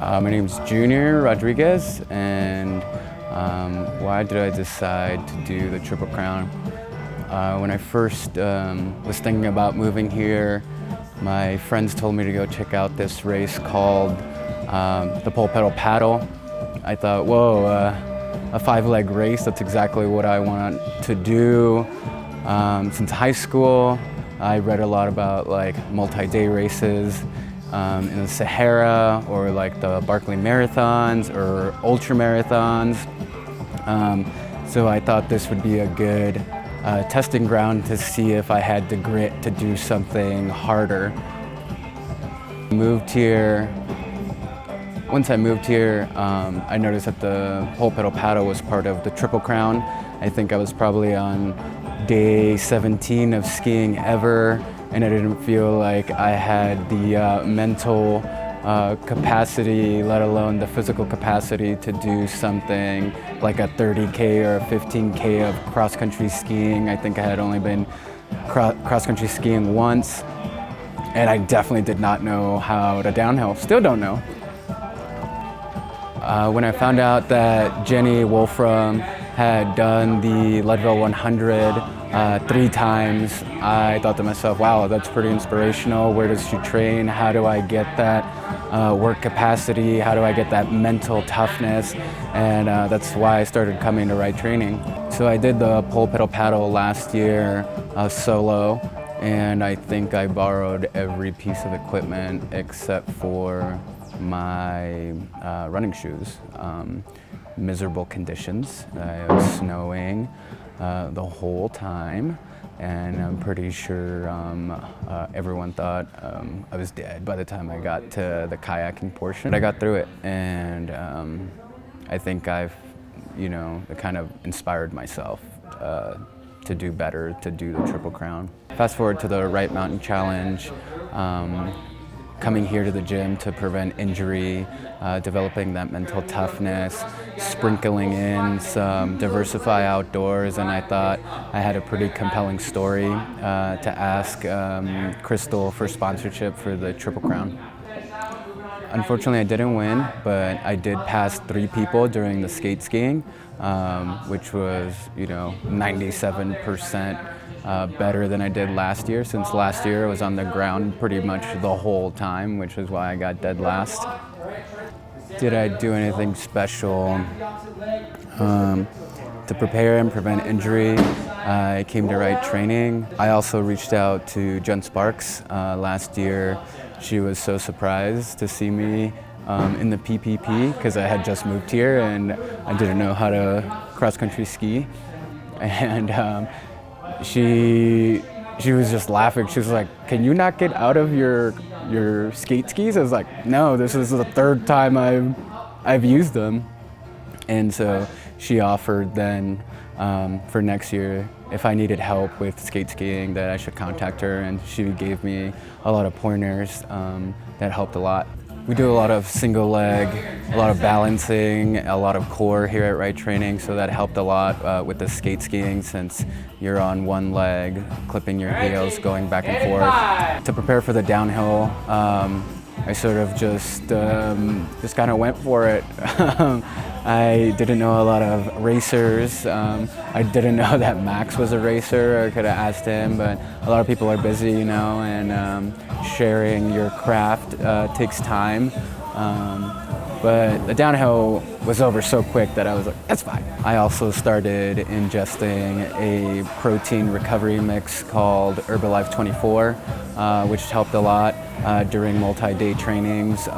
My name's Junior Rodriguez, and why did I decide to do the Triple Crown? When I first was thinking about moving here, my friends told me to go check out this race called the Pole Pedal Paddle. I thought, whoa, a 5-leg race, that's exactly what I want to do. Since high school, I read a lot about like multi-day races in the Sahara, or like the Barkley Marathons or ultra marathons. So I thought this would be a good testing ground to see if I had the grit to do something harder. Once I moved here, I noticed that the Pole Pedal Paddle was part of the Triple Crown. I think I was probably on day 17 of skiing ever, and I didn't feel like I had the mental capacity, let alone the physical capacity to do something like a 30K or a 15K of cross-country skiing. I think I had only been cross-country skiing once, and I definitely did not know how to downhill. Still don't know. When I found out that Jenny Wolfram had done the Leadville 100 3 times, I thought to myself, wow, that's pretty inspirational. Where does she train? How do I get that work capacity? How do I get that mental toughness? And that's why I started coming to Wright training. So I did the Pole Pedal Paddle last year solo, and I think I borrowed every piece of equipment except for my running shoes. Miserable conditions. It was snowing the whole time, and I'm pretty sure everyone thought I was dead by the time I got to the kayaking portion. But I got through it, and I think I've, it kind of inspired myself to do better, to do the Triple Crown. Fast forward to the Wright Mountain Challenge. Coming here to the gym to prevent injury, developing that mental toughness, sprinkling in some diversify outdoors, and I thought I had a pretty compelling story to ask Crystal for sponsorship for the Triple Crown. Unfortunately, I didn't win, but I did pass 3 people during the skate skiing, which was, 97% better than I did last year, since last year I was on the ground pretty much the whole time, which is why I got dead last. Did I do anything special to prepare and prevent injury? I came to Wright training. I also reached out to Jen Sparks last year. She was so surprised to see me in the PPP because I had just moved here and I didn't know how to cross-country ski. And she was just laughing. She was like, "Can you not get out of your skate skis?" I was like, "No, this is the 3rd time I've used them." And so she offered then for next year, if I needed help with skate skiing, that I should contact her, and she gave me a lot of pointers that helped a lot. We do a lot of single leg, a lot of balancing, a lot of core here at Wright training, so that helped a lot with the skate skiing, since you're on one leg, clipping your heels, going back and forth. To prepare for the downhill, I sort of just kind of went for it. I didn't know a lot of racers. I didn't know that Max was a racer. I could have asked him, but a lot of people are busy, and sharing your craft takes time. But the downhill was over so quick that I was like, that's fine. I also started ingesting a protein recovery mix called Herbalife 24, which helped a lot during multi-day trainings,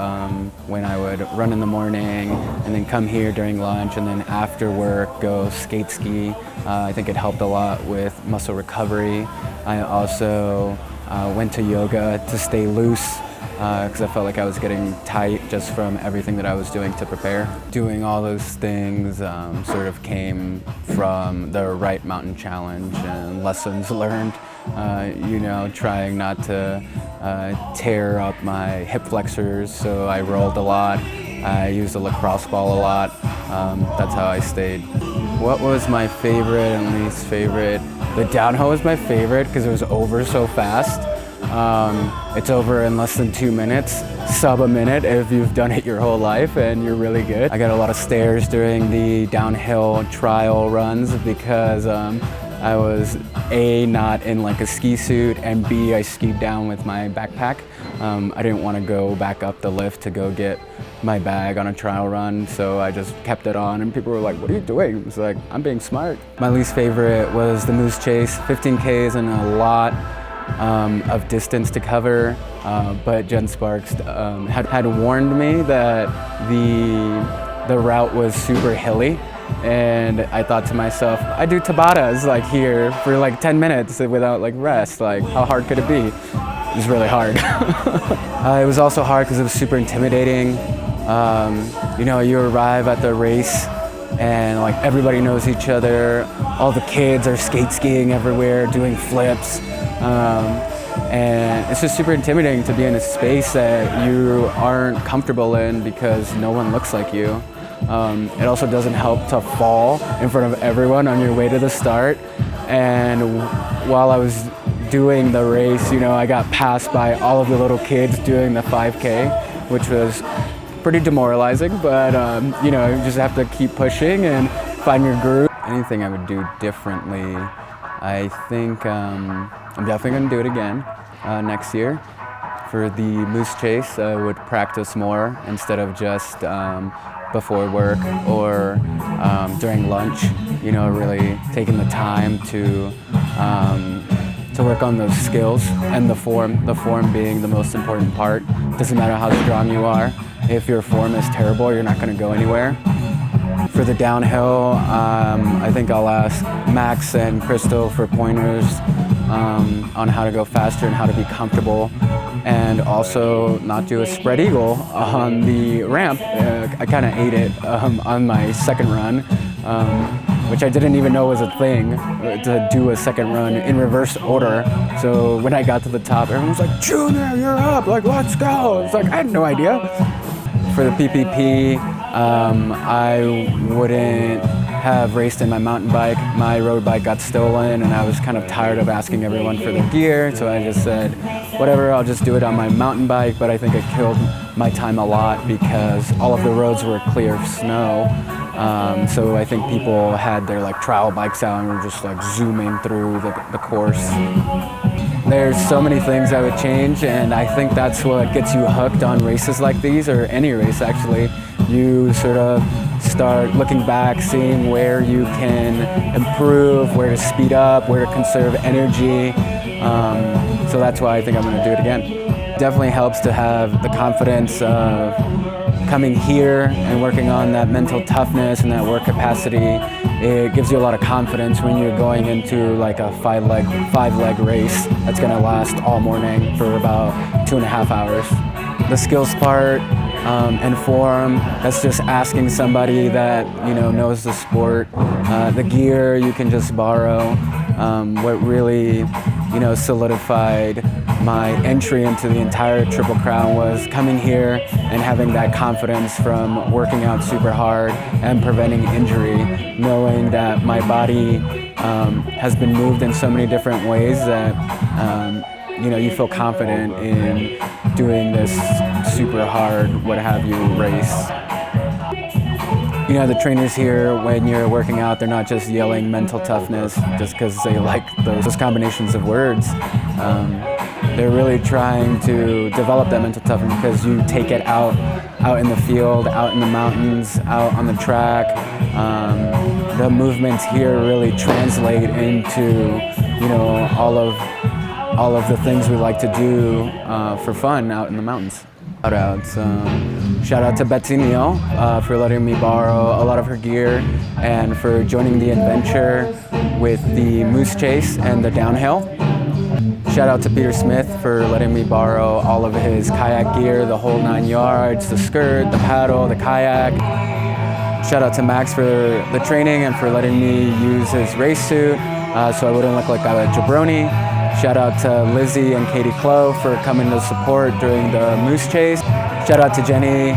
when I would run in the morning and then come here during lunch, and then after work go skate ski. I think it helped a lot with muscle recovery. I also went to yoga to stay loose, because I felt like I was getting tight just from everything that I was doing to prepare. Doing all those things sort of came from the Wright Mountain Challenge and lessons learned, trying not to tear up my hip flexors, so I rolled a lot. I used a lacrosse ball a lot. That's how I stayed. What was my favorite and least favorite? The downhill was my favorite because it was over so fast. It's over in less than 2 minutes. sub a minute if you've done it your whole life and you're really good. I got a lot of stares during the downhill trial runs because I was A, not in like a ski suit, and B, I skied down with my backpack. I didn't want to go back up the lift to go get my bag on a trial run, so I just kept it on, and people were like, what are you doing? It's like, I'm being smart. My least favorite was the Moose Chase. 15Ks and a lot of distance to cover, but Jen Sparks had warned me that the route was super hilly. And I thought to myself, I do Tabatas like here for like 10 minutes without like rest. Like, how hard could it be? It was really hard. It was also hard because it was super intimidating. You know, you arrive at the race and like everybody knows each other. All the kids are skate skiing everywhere, doing flips. And it's just super intimidating to be in a space that you aren't comfortable in because no one looks like you. It also doesn't help to fall in front of everyone on your way to the start. And while I was doing the race, you know, I got passed by all of the little kids doing the 5K, which was pretty demoralizing, but you know, you just have to keep pushing and find your groove. Anything I would do differently, I think I'm definitely gonna do it again next year. For the Moose Chase, I would practice more instead of just before work or during lunch, you know, really taking the time to work on those skills and the form being the most important part. Doesn't matter how strong you are, if your form is terrible, you're not going to go anywhere. For the downhill, I think I'll ask Max and Crystal for pointers on how to go faster and how to be comfortable, and also not do a spread eagle on the ramp. I kind of ate it on my second run, which I didn't even know was a thing, to do a second run in reverse order. So when I got to the top, everyone was like, Junior, you're up, like, let's go. It's like, I had no idea. For the PPP, I wouldn't have raced in my mountain bike. My road bike got stolen and I was kind of tired of asking everyone for their gear, so I just said, whatever, I'll just do it on my mountain bike, but I think it killed my time a lot because all of the roads were clear of snow. So I think people had their like trial bikes out and were just like zooming through the course. There's so many things I would change, and I think that's what gets you hooked on races like these, or any race actually. You sort of start looking back, seeing where you can improve, where to speed up, where to conserve energy. So that's why I think I'm going to do it again. Definitely helps to have the confidence of coming here and working on that mental toughness and that work capacity. It gives you a lot of confidence when you're going into like a five leg race that's going to last all morning for about 2.5 hours. The skills part and form, that's just asking somebody that, you know, knows the sport. The gear you can just borrow. What really, you know, solidified my entry into the entire Triple Crown was coming here and having that confidence from working out super hard and preventing injury, knowing that my body has been moved in so many different ways that you know, you feel confident in doing this super hard, what have you, race. You know, the trainers here, when you're working out, they're not just yelling mental toughness just because they like those combinations of words. They're really trying to develop that mental toughness because you take it out in the field, out in the mountains, out on the track. The movements here really translate into, you know, all of the things we like to do for fun out in the mountains. Shout out to Betsy Neal for letting me borrow a lot of her gear and for joining the adventure with the Moose Chase and the downhill. Shout out to Peter Smith for letting me borrow all of his kayak gear, the whole 9 yards, the skirt, the paddle, the kayak. Shout out to Max for the training and for letting me use his race suit so I wouldn't look like a jabroni. Shout out to Lizzie and Katie Clough for coming to support during the Moose Chase. Shout out to Jenny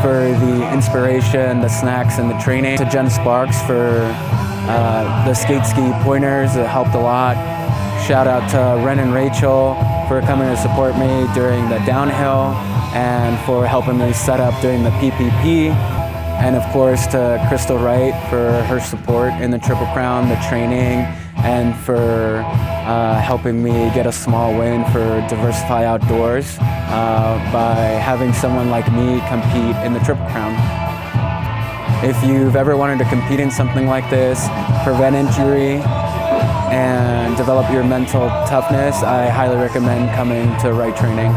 for the inspiration, the snacks, and the training. To Jen Sparks for the skate ski pointers, it helped a lot. Shout out to Ren and Rachel for coming to support me during the downhill and for helping me set up during the PPP. And of course to Crystal Wright for her support in the Triple Crown, the training, and for helping me get a small win for Diversify Outdoors by having someone like me compete in the Triple Crown. If you've ever wanted to compete in something like this, prevent injury, and develop your mental toughness, I highly recommend coming to Wright Training.